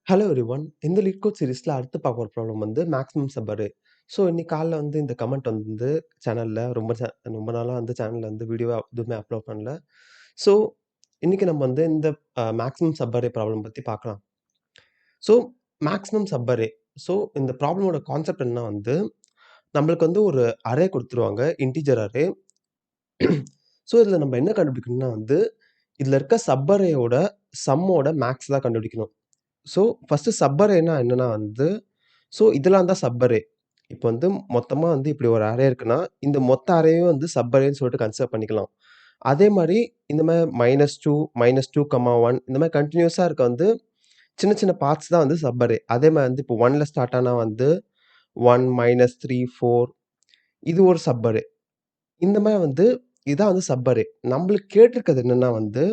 Hello everyone. இந்த Leetcode சீரிஸ்ல அடுத்து பார்க்க போற ப்ராப்ளம் வந்து மேக்ஸிமம் சப்பரே. ஸோ இன்னைக்கு காலைல வந்து இந்த கமெண்ட் வந்து சேனல்ல ரொம்ப நாளா வந்து சேனல்ல வந்து வீடியோவா எதுவுமே அப்லோட் பண்ணல. ஸோ இன்னைக்கு நம்ம வந்து இந்த மேக்ஸிமம் சப்பரே ப்ராப்ளம் பத்தி பார்க்கலாம். So maximum சப்பரே. ஸோ இந்த ப்ராப்ளமோட கான்செப்ட் என்னன்னா வந்து, நம்மளுக்கு வந்து ஒரு அரே குடுத்துருவாங்க. Integer array. ஸோ இதுல நம்ம என்ன கண்டுபிடிக்கணும்னா வந்து, இதுல இருக்க சப்பரேயோட சம்மோட மேக்ஸ் தான் கண்டுபிடிக்கணும். ஸோ ஃபர்ஸ்ட்டு சப்பரேன்னா என்னன்னா வந்து, ஸோ இதெல்லாம் தான் சப்பரே. இப்போ வந்து மொத்தமா வந்து இப்படி ஒரு அரே இருக்குன்னா, இந்த மொத்த அரேயும் வந்து சப்பரேன்னு சொல்லிட்டு கன்சிடர் பண்ணிக்கலாம். அதே மாரி இந்த மாரி -2, -2, இந்த மாரி கன்டினியூஸா இருக்க வந்து சின்ன சின்ன பார்ட்ஸ் தான் வந்து சப்பரே. அதே மாரி வந்து இப்போ 1ல ஸ்டார்ட் ஆனா வந்து 1, -3, 4 இது ஒரு சப்பரே. இந்த மாரி வந்து இதான் வந்து சப்பரே. நம்மளுக்கு கேட்டிருக்கிறது என்னன்னா வந்து,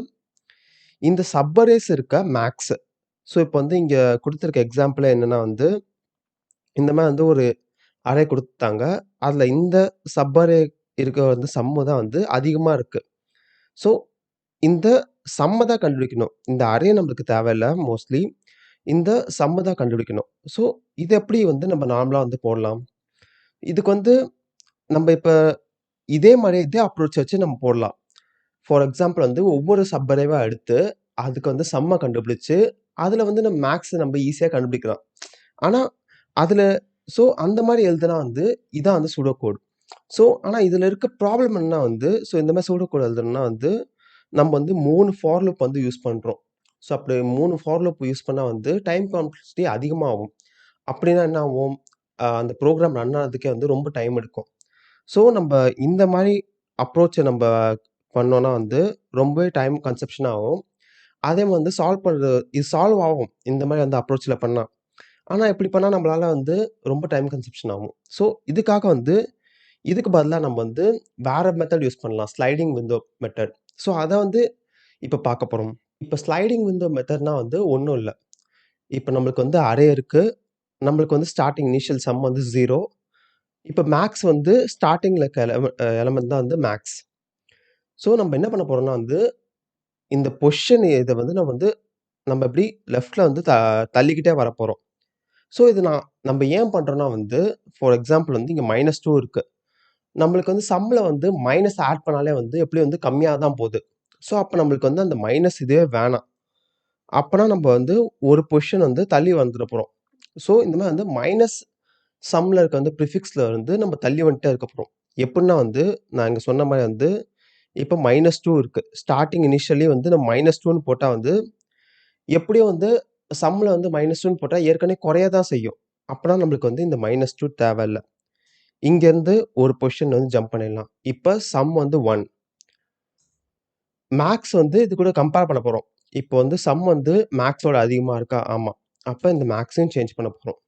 இந்த சப்பரேஸ் இருக்க மேக்ஸ். ஸோ இப்போ வந்து இங்க குடுத்திருக்க எக்ஸாம்பிளே என்னன்னா வந்து, இந்த மாரி வந்து ஒரு அரே குடுத்துட்டாங்க. அதுல இந்த சப் அரே இருக்க வந்து சம்மு தான் வந்து அதிகமா இருக்கு. ஸோ, இந்த சம்ம தான் கண்டுபிடிக்கணும். இந்த அரே நம்மளுக்கு தேவையில்ல மோஸ்ட்லி. இந்த சம்ம தான் கண்டுபிடிக்கணும். ஸோ, இது எப்படி வந்து நம்ம நார்மலா வந்து போடலாம்? இதுக்கு வந்து நம்ப இப்ப இதே மாரி இதே அப்ரோச் வச்சு நம்ம போடலாம். ஃபார் எக்ஸாம்பிள் வந்து ஒவ்வொரு சப் அரேவா எடுத்து, அதுக்கு வந்து சம்ம கண்டுபிடிச்சு, அதுல வந்து நம்ம மேக்ஸ் நம்ம ஈஸியா கண்டுபிடிக்கலாம். ஆனா, அதுல அந்த மாரி எழுதுனா வந்து, இதான் வந்து சூடோ கோட். ஆனா இதுல இருக்க ப்ராப்ளம் என்னன்னா வந்து, இந்த மாரி சூடோ கோட் எழுதணும்னா வந்து, நம்ம வந்து 3 ஃபார் லூப் வந்து யூஸ் பண்றோம். அப்படி 3 ஃபார் லூப் யூஸ் பண்ணா வந்து டைம் காம்ப்ளெக்சிட்டி அதிகமாகும். அப்படின்னா என்ன ஆகும்? அந்த ப்ரோகிராம் ரன் ஆகுறதுக்கே வந்து ரொம்ப டைம் எடுக்கும். நம்ப இந்த மாரி அப்ரோச்ச நம்ப பண்ணோம்னா வந்து, ரொம்பவே டைம் கன்சப்ஷன் ஆகும். அதே மாரி வந்து இது சால்வ் ஆகும். இந்த மாரி வந்து அப்ரோச்ல பண்ணா. ஆனா இப்படி பண்ணா நம்மளால வந்து ரொம்ப டைம் கன்சப்ஷன் ஆகும். இதுக்காக வந்து இதுக்கு பதிலா நம்ம வந்து வேற மெத்தட் யூஸ் பண்ணலாம். Sliding window method. அத வந்து இப்ப பார்க்க போறோம். இப்ப ஸ்லைடிங் விண்டோ மெத்தட்னா வந்து ஒண்ணும் இல்ல. இப்ப நம்மளுக்கு வந்து அரே இருக்கு. நம்மளுக்கு வந்து ஸ்டார்ட்டிங் இனிஷியல் சம் வந்து 0. இப்ப மேக்ஸ் வந்து ஸ்டார்ட்டிங்ல இருக்க எலிமெண்ட் தான் வந்து மேக்ஸ். நம்ம என்ன பண்ண போறோம்னா வந்து, இந்த பொசிஷன் இத வந்து நம்ம இப்படி லெஃப்ட்ல வந்து தள்ளிக்கிட்டே வரப்போறோம். இது நம்ப ஏன் பண்றோம்னா வந்து, ஃபார் எக்ஸாம்பிள் வந்து இங்க -2 இருக்கு. நம்மளுக்கு வந்து சம்ல வந்து மைனஸ் ஆட் பண்ணாலே வந்து எப்படியும் வந்து கம்மியா தான் போது. அப்ப நம்மளுக்கு வந்து அந்த மைனஸ் இதுவே வேணாம். அப்பன்னா நம்ப வந்து ஒரு பொசிஷன் வந்து தள்ளி வந்துற போறோம். இந்த மாரி வந்து மைனஸ் சம்ல இருக்க வந்து பிரிஃபிக்ஸ்ல வந்து நம்ம தள்ளி வந்துட்டே இருக்க போறோம். எப்புட்ன்னா வந்து, நான் இங்க சொன்ன மாரி வந்து, இப்ப -2 இருக்கு. ஸ்டார்ட்டிங் இனிஷியலி வந்து நம்ம -2ன்னு போட்டா வந்து, எப்படியும் வந்து சம்ல வந்து -2ன்னு போட்டா ஏற்கனவே குறைய தான் செய்யும். அப்பன்னா நம்மளுக்கு வந்து இந்த -2 தேவையில்ல. இங்கேருந்து ஒரு பொசிஷன் வந்து ஜம்ப் பண்ணிடலாம். இப்ப சம் வந்து 1. மேக்ஸ் வந்து இது கூட கம்பேர் பண்ண போறோம். இப்போ வந்து சம் வந்து மேக்ஸோட அதிகமா இருக்கா? ஆமா. அப்ப இந்த மேக்ஸையும் சேஞ்ச் பண்ண போறோம்.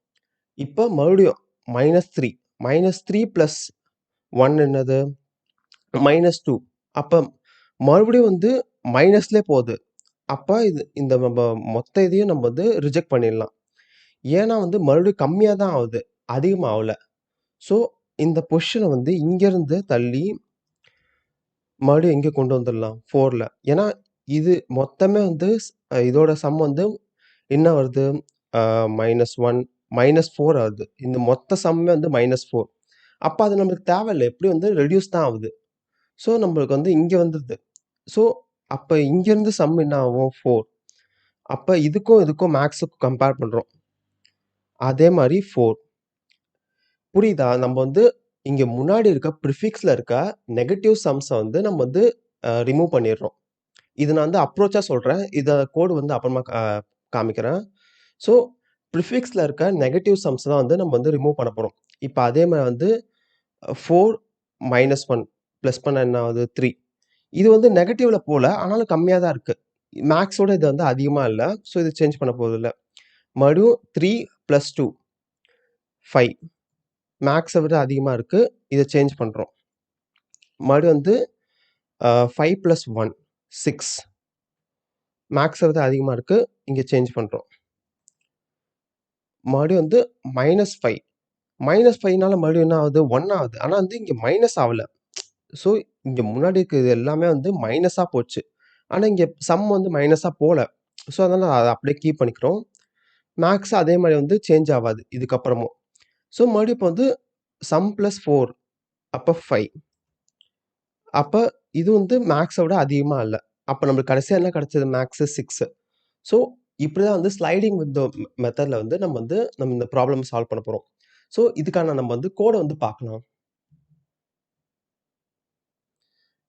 இப்ப மறுபடியும் -3 -3 பிளஸ் 1 என்னது? -2 அப்ப மறுபடியும் வந்து மைனஸ்லயே போது. அப்ப இந்த மொத்த இதையும் நம்ம வந்து ரிஜெக்ட் பண்ணிடலாம். ஏன்னா வந்து மறுபடியும் கம்மியா தான் ஆவுது. அதிகமா ஆவல. ஸோ இந்த பொசிஷன வந்து இங்கருந்து தள்ளி மறுபடியும் எங்க கொண்டு வந்துரலாம்? 4ல. ஏன்னா, இது மொத்தமே வந்து இதோட சம் வந்து என்ன வருது? அ -1 -4 ஆகுது. இந்த மொத்த சம்மே வந்து -4. அப்ப அது நம்மளுக்கு தேவையில்ல. எப்படியும் வந்து ரெட்யூஸ் தான் ஆவுது. நம்மளுக்கு வந்து இங்க வந்துருது. ஸோ, அப்ப இங்கருந்து சம் என்ன ஆகும்? 4. அப்ப இதுக்கும் மேக்ஸுக்கும் கம்பேர் பண்றோம். அதே மாரி 4. புரியுதா? நம்ம வந்து இங்க முன்னாடி இருக்க ப்ரிஃபிக்ஸ்ல இருக்க நெகட்டிவ் சம்ஸ வந்து நம்ம வந்து ரிமூவ் பண்ணிர்றோம். இது நான் வந்து அப்ரோச்சா சொல்றேன். கோடு வந்து அப்புறமா காமிக்கிறேன். ஸோ, ப்ரிஃபிக்ஸ்ல இருக்க நெகட்டிவ் சம்ஸ் தான் வந்து நம்ம வந்து ரிமூவ் பண்ண போறோம். இப்ப அதே மாரி வந்து 4 -1 பிளஸ் பண்ணா என்ன ஆகுது? 3. இது வந்து நெகட்டிவ்ல போல. ஆனாலும் கம்மியா தான் இருக்கு. மேக்ஸோட இது வந்து அதிகமா இல்ல. இது சேஞ்ச் பண்ண போறதில்ல. மறுபடியும் 3 பிளஸ் 2 5. மேக்ஸ விட அதிகமா இருக்கு. இத சேஞ்ச் பண்றோம். மறுபடியும் வந்து 5 பிளஸ் 1 6. மேக்ஸ விட அதிகமா இருக்கு. இங்க சேஞ்ச் பண்றோம். மறுபடியும் வந்து -5. -5னால மறுபடியும் என்ன ஆகுது? 1 ஆகுது. ஆனா வந்து இங்க மைனஸ் ஆவல. ஸோ இங்க முன்னாடி இருக்கிறது எல்லாமே வந்து மைனஸா போச்சு. ஆனா இங்க சம் வந்து மைனஸா போல. அதனால அத அப்படியே கீப் பண்ணிக்கிறோம். மேக்ஸ் அதே மாரி வந்து சேஞ்ச் ஆவாது இதுக்கப்புறமும். ஸோ மறுபடியும் இப்போ வந்து சம் பிளஸ் 4 அப்ப 5. அப்ப இது வந்து மேக்ஸ விட அதிகமா இல்ல. அப்ப நம்மளுக்கு கடைசியா என்ன கிடைச்சது? மேக்ஸ் 6. ஸோ இப்படிதான் வந்து ஸ்லைடிங் வித் த மெத்தட்ல வந்து நம்ம இந்த ப்ராப்ளம் சால்வ் பண்ண போறோம். ஸோ இதுக்கான நம்ம வந்து கோட வந்து பார்க்கலாம்.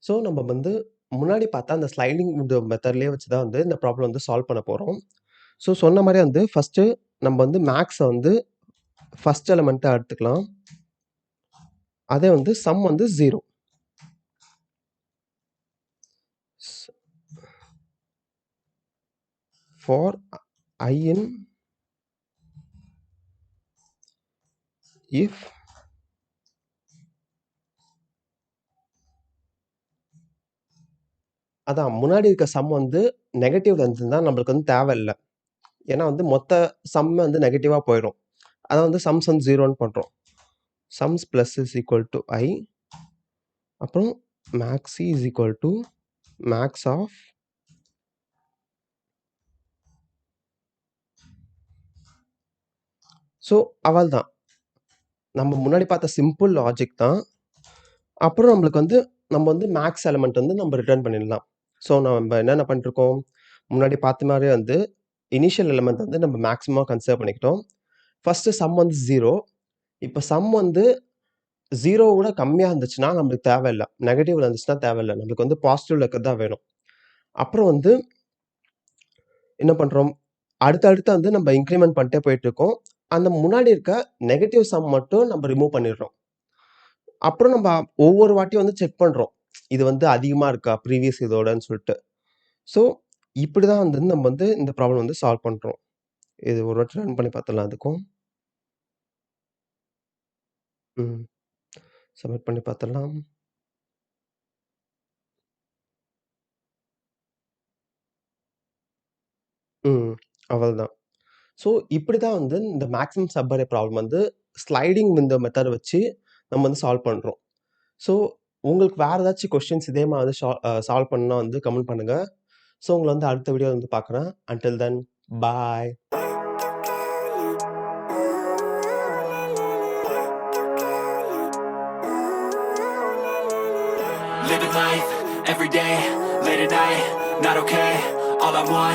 ஸோ நம்ம வந்து முன்னாடி பார்த்தா அந்த ஸ்லைடிங் வித் மெத்தட்லயே வச்சு தான் வந்து இந்த ப்ராப்ளம் வந்து சால்வ் பண்ண போறோம். ஸோ சொன்ன மாரியே வந்து ஃபர்ஸ்ட்டு நம்ம வந்து மேக்ஸ வந்து ஃபர்ஸ்ட் எலிமெண்ட்டா எடுத்துக்கலாம். அதே வந்து சம் வந்து 0. ஸ் ஃபார் I in if அதான் முன்னாடி இருக்க சம் வந்து நெகட்டிவ்ல இருந்திருந்தா நம்மளுக்கு வந்து தேவையில்ல. ஏன்னா வந்து மொத்த சம் வந்து நெகட்டிவா போயிரும். அத வந்து சம்ஸ் வந்து 0ன்னு பண்றோம். Sums plus is equal to I அப்புறம் max C is equal to max of so அவ்வளதான். நம்ம முன்னாடி பார்த்த சிம்பிள் லாஜிக் தான். அப்புறம் நம்மளுக்கு வந்து நம்ம வந்து மேக்ஸ் எலிமெண்ட் வந்து நம்ம ரிட்டர்ன் பண்ணிடலாம். ஸோ நம்ம என்னென்ன பண்ணிட்டுருக்கோம், முன்னாடி பார்த்த மாரியே வந்து இனிஷியல் எலிமெண்ட் வந்து நம்ம மேக்ஸிமமா கன்சிடர் பண்ணிக்கிட்டோம். ஃபர்ஸ்ட்டு சம் வந்து 0. இப்ப சம் வந்து 0 விட கம்மியா இருந்துச்சுன்னா நம்மளுக்கு தேவையில்ல. நெகட்டிவ்ல இருந்துச்சுன்னா தேவையில்ல. நம்மளுக்கு வந்து பாசிட்டிவ்ல இருக்கிறது தான் வேணும். அப்புறம் வந்து என்ன பண்றோம், அடுத்தடுத்து வந்து நம்ம இன்கிரிமெண்ட் பண்ணிட்டே போயிட்டுருக்கோம். அந்த முன்னாடி இருக்க நெகட்டிவ் சம் மட்டும் நம்ம ரிமூவ் பண்ணிடுறோம். அப்புறம் நம்ம ஒவ்வொரு வாட்டியும் வந்து செக் பண்றோம். இது வந்து அதிகமா இருக்கா ப்ரீவியஸ் இதோடன்னு சொல்ட்டு. ஸோ இப்படிதான் வந்து நம்ம வந்து இந்த ப்ராப்ளம் வந்து சால்வ் பண்றோம். இது ஒரு வாட்டி ரன் பண்ணி பார்த்துடலாம் அதுக்கும். ம். சப்மிட் பண்ணி பார்த்துடலாம். ம். அவ்வளதான். ஸோ இப்படிதான் வந்து இந்த மேக்ஸிமம் சப்பரே ப்ராப்ளம் வந்து ஸ்லைடிங் விண்டோ மெத்தட் வச்சு நம்ம வந்து சால்வ் பண்றோம். ஸோ உங்களுக்கு வேற ஏதாச்சும் கொஸ்டின்ஸ் இதே மாதிரி சால்வ் பண்ணணும்னா வந்து கமெண்ட் பண்ணுங்க. ஸோ உங்கள வந்து அடுத்த வீடியோல வந்து பார்க்குறேன். Until then bye. Living life, every day, late at night, not okay. All I want